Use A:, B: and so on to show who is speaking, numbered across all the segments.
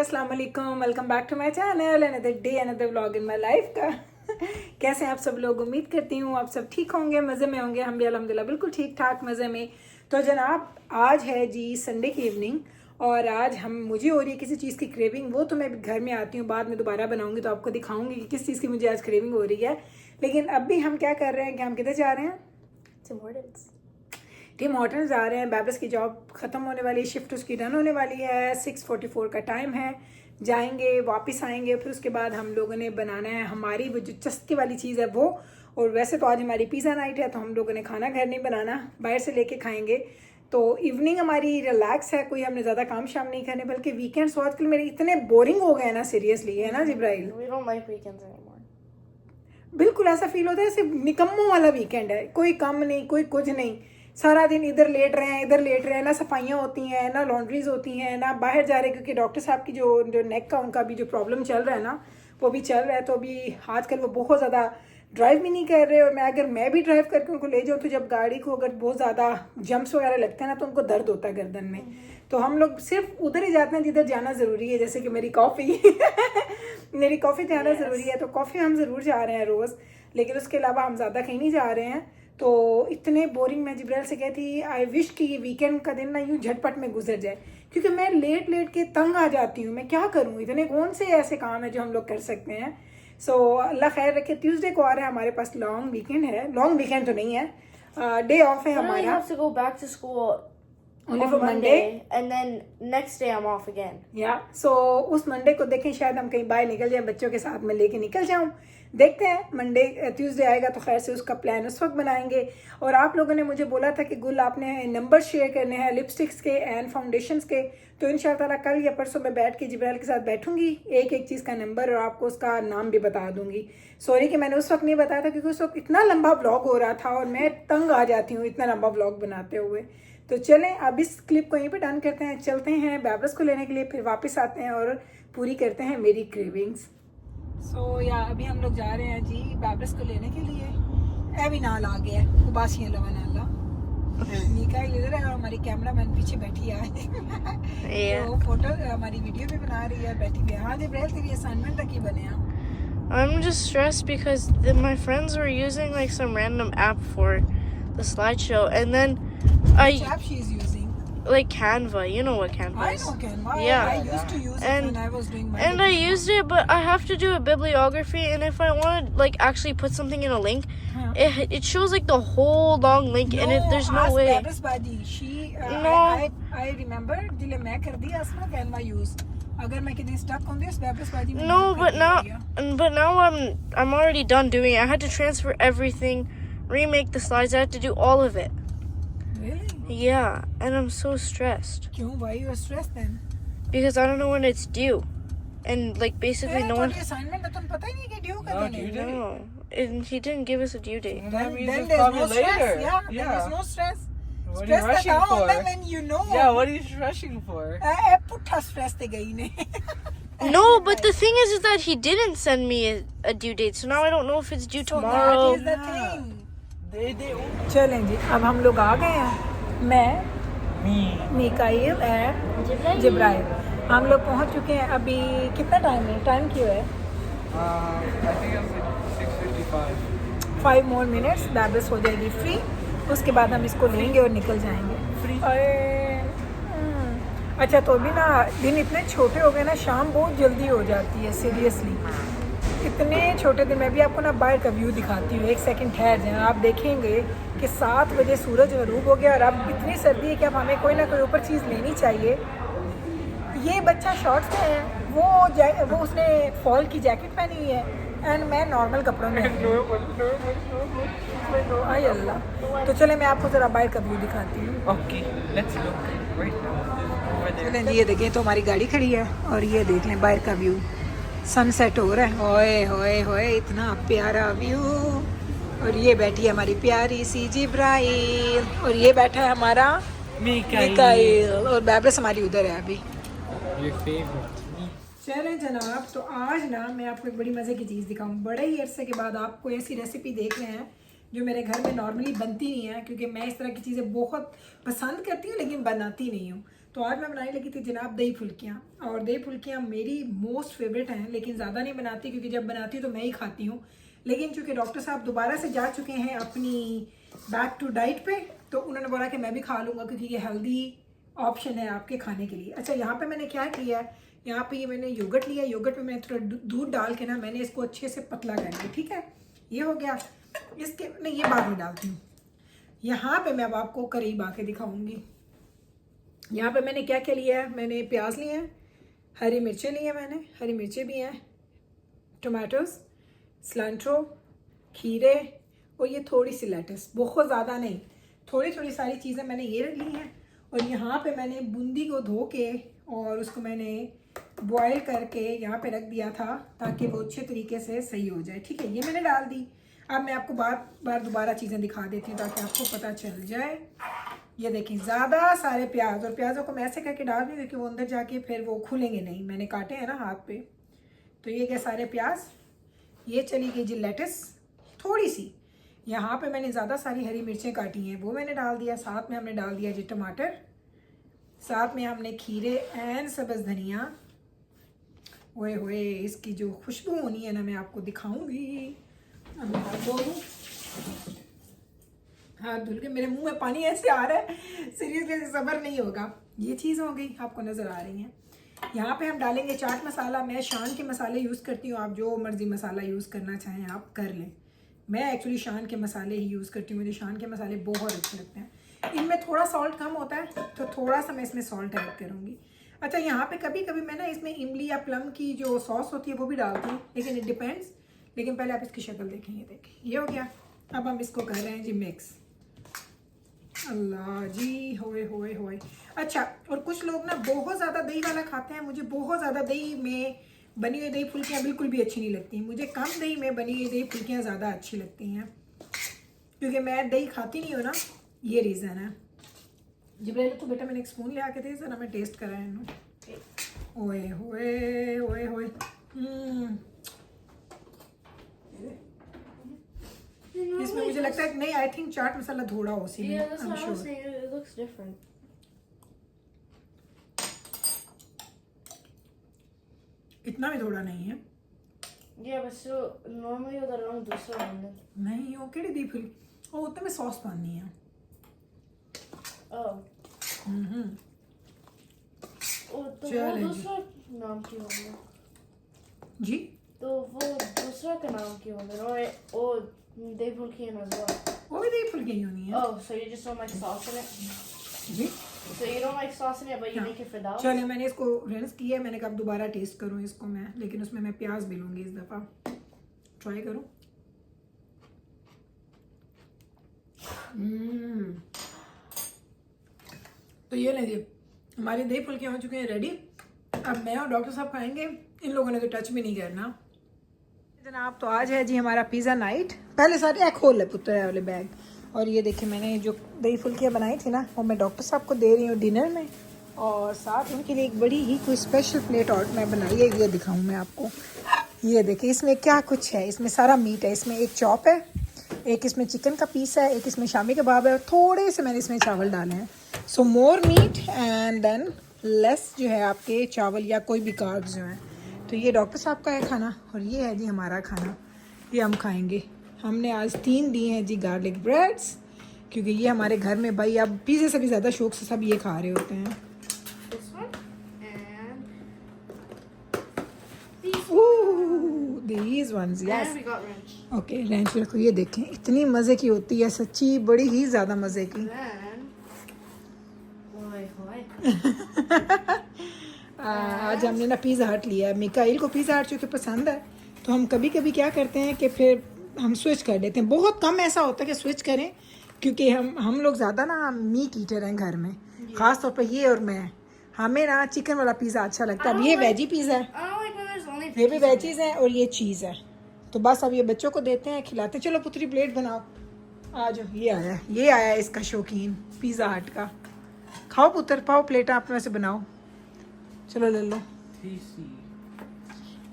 A: अस्सलाम वालेकुम, welcome back to my channel, another day another vlog in my life का। कैसे हैं आप सब लोग? उम्मीद करती हूँ आप सब ठीक होंगे, मज़े में होंगे। हम भी अल्हम्दुलिल्लाह बिल्कुल ठीक ठाक मज़े में। तो जनाब आज है जी संडे की इवनिंग और आज मुझे हो रही है किसी चीज़ की क्रेविंग। वो तो मैं घर में आती हूँ, बाद में दोबारा बनाऊँगी तो आपको दिखाऊँगी कि किस चीज़ की मुझे आज क्रेविंग हो रही है। लेकिन अभी हम क्या कर रहे हैं कि हम किधर जा रहे हैं? टिम हॉर्टन्स जा रहे हैं। बैबस की जॉब ख़त्म होने वाली है, शिफ्ट उसकी डन होने वाली है। 6:44 का टाइम है। जाएंगे, वापस आएंगे, फिर उसके बाद हम लोगों ने बनाना है हमारी वो जो चस्के वाली चीज़ है वो। और वैसे तो आज हमारी पिज़्ज़ा नाइट है तो हम लोगों ने खाना घर नहीं बनाना, बाहर से लेके खाएंगे। तो इवनिंग हमारी रिलैक्स है, कोई हमने ज़्यादा काम शाम नहीं करने, बल्कि वीकेंड्स आजकल मेरे इतने बोरिंग हो गए ना, सीरियसली, है ना जिब्राइल? बिल्कुल ऐसा फील होता है जैसे निकम्मों वाला वीकेंड है, कोई काम नहीं, कोई कुछ नहीं, सारा दिन इधर लेट रहे हैं इधर लेट रहे हैं, ना सफाइयाँ होती हैं ना लॉन्ड्रीज होती हैं ना बाहर जा रहे हैं, क्योंकि डॉक्टर साहब की जो नेक का उनका भी जो प्रॉब्लम चल रहा है ना वो भी चल रहा है। तो अभी आजकल वो बहुत ज़्यादा ड्राइव भी नहीं कर रहे। और अगर मैं भी ड्राइव करके उनको ले जाऊँ तो जब गाड़ी को अगर बहुत ज़्यादा जंप्स वगैरह लगते हैं ना तो उनको दर्द होता है गर्दन में। तो हम लोग सिर्फ उधर ही जाते हैं जिधर जाना ज़रूरी है, जैसे कि मेरी कॉफ़ी मेरी कॉफ़ी जाना ज़रूरी है तो कॉफ़ी हम ज़रूर जा रहे हैं रोज़, लेकिन उसके अलावा हम ज़्यादा कहीं नहीं जा रहे हैं। तो इतने बोरिंग, मैं जिब्राइल से कहती आई विश कि ये वीकेंड का दिन ना यूँ झटपट में गुजर जाए, क्योंकि मैं लेट के तंग आ जाती हूँ। मैं क्या करूँ, इतने कौन से ऐसे काम है जो हम लोग कर सकते हैं। सो अल्लाह खैर रखे। ट्यूसडे को आ रहा है हमारे पास लॉन्ग वीकेंड है, लॉन्ग वीकेंड तो नहीं है, डे ऑफ है हमारा। Only for Monday
B: and then next day I'm off again.
A: सो उस मंडे को देखें, शायद हम कहीं बाहर निकल जाएं, बच्चों के साथ में लेके निकल जाऊं। देखते हैं, मंडे ट्यूसडे आएगा तो खैर से उसका प्लान उस वक्त बनाएंगे। और आप लोगों ने मुझे बोला था कि गुल आपने नंबर शेयर करने हैं लिपस्टिक्स के एंड फाउंडेशंस के, तो इंशाल्लाह कल या परसों मैं बैठ के जिब्राइल के साथ बैठूंगी, एक एक चीज़ का नंबर और आपको उसका नाम भी बता दूंगी। सॉरी कि मैंने उस वक्त नहीं बताया था, क्योंकि उस वक्त इतना लंबा व्लॉग हो रहा था और मैं तंग आ जाती हूँ इतना लंबा व्लॉग बनाते हुए। तो चलें अब इस क्लिप को यहीं पे डन करते हैं, चलते हैं बैबरस को लेने के लिए, फिर वापस आते हैं और पूरी करते हैं मेरी क्रेविंग्स। या अभी हम लोग जा रहे हैं जी बैबरस को लेने के लिए। एवी नाल आ गया है, उबासियाँ लवन अल्लाह नीका इधर है और हमारी कैमरा मैन पीछे बैठी है तो फोटो हमारी वीडियो भी बना रही है बैठी हुई है। हाँ जिब्राइल, तेरी असाइनमेंट तक ही बने हैं।
B: I'm just stressed because my friends were using like some random app for the slideshow, and then
A: Which app she's using?
B: like Canva. You know what Canva is?
A: I know Canva.
B: Yeah.
A: I used to use it when I was doing my
B: And I used it, but I have to do a bibliography, and if I want to like actually put something in a link, it shows like the whole long link, and there's no way.
A: Babas Badi, she
B: No.
A: I remember dile मैं कर दिया Asma Canva use. अगर मैं कितनी stuck होंगी उस Babas Badi में।
B: No, but now I'm already done doing it. I had to transfer everything, remake the slides. I had to do all of it.
A: Really?
B: Yeah, and I'm so stressed.
A: क्यों? Why you are stressed then?
B: Because I don't know when it's due, and like basically no one.
A: assignment तो तुम पता ही नहीं कि due कब है।
B: No, and he didn't give us a due date.
C: That means
A: Then
C: it's
A: there's
C: probably
A: no stress.
C: later.
A: Yeah, there is no stress.
C: What are you
A: Stress
C: rushing
A: का
C: for?
A: होता है when you know.
C: Yeah, what are you rushing for?
A: पुट्ठा stress ते गई ने।
B: No, but the thing is that he didn't send me a due date, so now I don't know if it's due tomorrow.
A: That is the thing.
C: They
A: चलें जी, अब हम लोग आ गए हैं, मैं, मिकाइल एंड जिब्राइल। हम लोग पहुंच चुके हैं। अभी कितना टाइम है? टाइम क्यों है?
C: I think it's like 6:55.
A: 5 more minutes, बैबस हो जाएगी फ्री, उसके बाद हम इसको लेंगे और निकल जाएंगे। अच्छा, तो अभी ना दिन इतने छोटे हो गए ना, शाम बहुत जल्दी हो जाती है, सीरियसली इतने छोटे दिन। मैं भी आपको ना बाहर का व्यू दिखाती हूँ, एक सेकंड ठहर जाए, आप देखेंगे कि 7 बजे सूरज गरूब हो गया और अब इतनी सर्दी है कि अब हमें कोई ना कोई ऊपर चीज़ लेनी चाहिए। ये बच्चा शॉर्ट्स में है, वो उसने फॉल की जैकेट पहनी हुई है एंड मैं नॉर्मल कपड़ों में आई अल्लाह। तो चले मैं आपको ज़रा बाहर का व्यू दिखाती हूँ।
C: Okay, let's look right now. Over there.
A: चलें, ये देखें तो हमारी गाड़ी खड़ी है और ये देख लें बाहर का व्यू, सनसेट हो रहा है। होए होए होए, इतना प्यारा व्यू। और ये बैठी है हमारी प्यारी सी जिब्राइल और ये बैठा है हमारा मिकाइल और बैबरस हमारी उधर है अभी।
C: Your favorite.
A: चलें जनाब, तो आज ना मैं आपको एक बड़ी मज़े की चीज़ दिखाऊं। बड़े ही अरसे के बाद आपको ऐसी रेसिपी देख रहे हैं जो मेरे घर में नॉर्मली बनती नहीं है, क्योंकि मैं इस तरह की चीज़ें बहुत पसंद करती हूँ लेकिन बनाती नहीं हूँ। तो आज मैं बनाने लगी थी जनाब दही फुल्कियाँ, और दही फुल्कियाँ मेरी मोस्ट फेवरेट हैं, लेकिन ज़्यादा नहीं बनाती क्योंकि जब बनाती हूँ तो मैं ही खाती हूँ। लेकिन चूँकि डॉक्टर साहब दोबारा से जा चुके हैं अपनी बैक टू डाइट पे, तो उन्होंने बोला कि मैं भी खा लूँगा क्योंकि ये हेल्दी ऑप्शन है आपके खाने के लिए। अच्छा, यहाँ पे मैंने क्या किया है, यहाँ पे ये मैंने योगर्ट लिया, योगर्ट में मैंने थोड़ा दूध डाल के ना मैंने इसको अच्छे से पतला कर लिया। ठीक है, ये हो गया। इसके नहीं, ये बाद में डालती हूँ। यहाँ पे मैं अब आपको करीब आके दिखाऊंगी। यहाँ पे मैंने क्या क्या लिया है, मैंने प्याज लिए हैं, हरी मिर्चें ली हैं, मैंने हरी मिर्चें भी हैं, टमाटोस, सिलेंट्रो, खीरे, और ये थोड़ी सी लेटस, बहुत ज़्यादा नहीं, थोड़ी थोड़ी सारी चीज़ें मैंने ये रख ली हैं। और यहाँ पे मैंने बूंदी को धो के और उसको मैंने बॉयल करके यहाँ पे रख दिया था ताकि वो अच्छे तरीके से सही हो जाए। ठीक है, ये मैंने डाल दी। अब मैं आपको बार बार दोबारा चीज़ें दिखा देती हूँ ताकि आपको पता चल जाए। ये देखें, ज़्यादा सारे प्याज, और प्याज़ों को मैं ऐसे करके डाल दूँ क्योंकि वो अंदर जाके फिर वो खुलेंगे नहीं, मैंने काटे हैं ना हाथ पे। तो ये गए सारे प्याज, ये चली गई जी लेटस थोड़ी सी, यहाँ पे मैंने ज़्यादा सारी हरी मिर्चें काटी हैं वो मैंने डाल दिया, साथ में हमने डाल दिया जी टमाटर, साथ में हमने खीरे एंड सब्ज़ धनिया। ओए होए, इसकी जो खुशबू होनी है ना मैं आपको दिखाऊंगी। अब मैं हाथ धो लूँ, हाथ धुल के मेरे मुंह में पानी ऐसे आ रहा है, सीरियसली सब्र नहीं होगा। ये चीज़ हो गई, आपको नज़र आ रही हैं। यहाँ पे हम डालेंगे चाट मसाला। मैं शान के मसाले यूज़ करती हूँ, आप जो मर्ज़ी मसाला यूज़ करना चाहें आप कर लें। मैं एक्चुअली शान के मसाले ही यूज़ करती हूँ, मुझे शान के मसाले बहुत अच्छे लगते हैं। इनमें थोड़ा सॉल्ट कम होता है तो थोड़ा सा मैं इसमें सॉल्ट ऐड करूँगी। अच्छा, यहाँ पे कभी कभी मैं ना इसमें इमली या प्लम की जो सॉस होती है वो भी डालती हूँ, लेकिन इट डिपेंड्स। लेकिन पहले आप इसकी शक्ल देखें, ये देखें, ये हो गया। अब हम इसको कर रहे हैं जी मिक्स। अल्लाह जी, होए होए होए। अच्छा, और कुछ लोग ना बहुत ज़्यादा दही वाला खाते हैं। मुझे बहुत ज़्यादा दही में बनी हुई दही फुल्कियाँ बिल्कुल भी अच्छी नहीं लगती। मुझे कम दही में बनी हुई दही फुल्कियाँ ज़्यादा अच्छी लगती हैं क्योंकि मैं दही खाती नहीं हूँ ना, ये रीज़न है। जिब्राइल, तो बेटा मैंने एक स्पून ले आके थे, ज़रा मैं टेस्ट करा है ना। ओए होए ओए होए, इसमें मुझे लगता है कि नहीं, आई थिंक चाट मसाला थोड़ा हो सी में,
B: that's what I was saying. It looks different.
A: इतना भी थोड़ा नहीं है।
B: Yeah, but still, normally वो दरार दूसरा होता है।
A: नहीं, वो केड़ी दी फुल, वो उतना में सॉस पानी है।
B: Oh. तो वो दूसरा नाम क्यों होगा?
A: जी,
B: तो वो दूसरा का नाम क्यों होगा? और ओ दही फुल्कियाँ as well.
A: वो भी दही फुल्की होनी है।
B: Oh, so you just don't like sauce in it?
A: Ji,
B: So you don't like sauce in it, but you make it for dal?
A: चलिए, मैंने इसको रिंस किया है, मैंने कहा दोबारा टेस्ट करूँ इसको मैं, लेकिन उसमें मैं प्याज भी लूँगी इस दफ़ा। ट्राई करूँ। तो ये लीजिए, हमारी दही फुल्कियाँ हो चुकी हैं रेडी। अब मैं और डॉक्टर साहब खाएंगे, इन लोगों ने तो टच भी नहीं करना जनाब। तो आज है जी हमारा पिज़्ज़ा नाइट। पहले सारे खोल ले पुत्र वाले बैग। और ये देखिए, मैंने जो दही फुल्कियाँ बनाई थी ना, वो मैं डॉक्टर साहब को दे रही हूँ डिनर में, और साथ उनके लिए एक बड़ी ही कोई स्पेशल प्लेट और मैं बनाई है, ये दिखाऊँ मैं आपको। ये देखिए, इसमें क्या कुछ है, इसमें सारा मीट है। इसमें एक चॉप है, एक इसमें चिकन का पीस है, एक इसमें शामी कबाब है, और थोड़े से मैंने इसमें चावल डाले हैं। सो मोर मीट एंड देन लेस जो है आपके चावल या कोई भी कार्ब्स जो हैं। तो ये डॉक्टर साहब का है खाना, और ये है जी हमारा खाना, ये हम खाएंगे। हमने आज 3 दिए हैं जी गार्लिक ब्रेड्स, क्योंकि ये हमारे घर में भाई अब पिज़्ज़े से भी ज़्यादा शौक से सब ये खा रहे होते हैं।
B: This one and
A: these ones, yes.
B: and we got ranch.
A: Okay, wrench रखो। ये देखें, इतनी मज़े की होती है, सच्ची बड़ी ही ज़्यादा मज़े की।
B: Then,
A: आज हमने ना पिज़्ज़ा हट लिया है। मिकाइल को पिज़्ज़ा हट चूँकि पसंद है, तो हम कभी कभी क्या करते हैं कि फिर हम स्विच कर देते हैं। बहुत कम ऐसा होता है कि स्विच करें, क्योंकि हम लोग ज़्यादा ना मीट ईटर हैं घर में, ख़ास तौर पर ये और मैं। हमें ना चिकन वाला पिज़्ज़ा अच्छा लगता है। अब ये वेजी पिज़्ज़ा है,
B: I don't like when there's only
A: ये भी वेजीज हैं और ये चीज़ है। तो बस अब ये बच्चों को देते हैं, खिलाते हैं। चलो पुत्री, प्लेट बनाओ, आ जाओ। ये आया इसका शौकीन पिज़्ज़ा हट का। खाओ पुत्र, पाओ प्लेट अपने से बनाओ। चलो ले लो।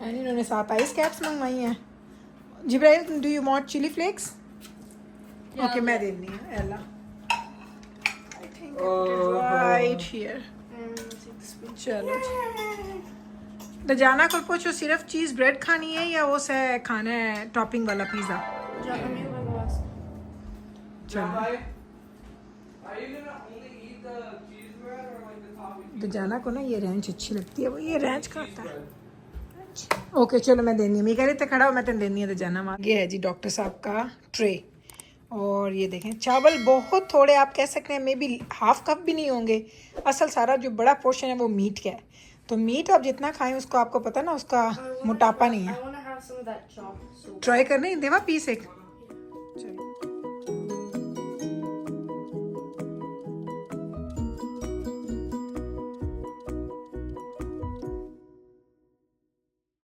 A: एंड इन्होंने 7 आइस कैप्स मंगवाई हैं। Jibrail, do you want chilli flakes? Okay, मैं दे रही हूँ। एला, आई थिंक राइट हियर। चलो दजाना को पूछो सिर्फ चीज़ ब्रेड खानी है या वो से खाना है टॉपिंग वाला पिज़्ज़ा। चलो दजाना को ना ये रेंच अच्छी लगती है, वो ये रेंच खाता है। ओके चलो मैं देनी हूँ, मैं कह रही थे खड़ा हो मैं तेन देनी है दजाना वहाँ। ये है जी डॉक्टर साहब का ट्रे, और ये देखें चावल बहुत थोड़े, आप कह सकते हैं मे बी हाफ कप भी नहीं होंगे। असल सारा जो बड़ा पोर्शन है वो मीट का है, तो मीट आप जितना खाएं उसको आपको पता ना उसका मोटापा नहीं है। ट्राई करने देवा पीस एक। चलो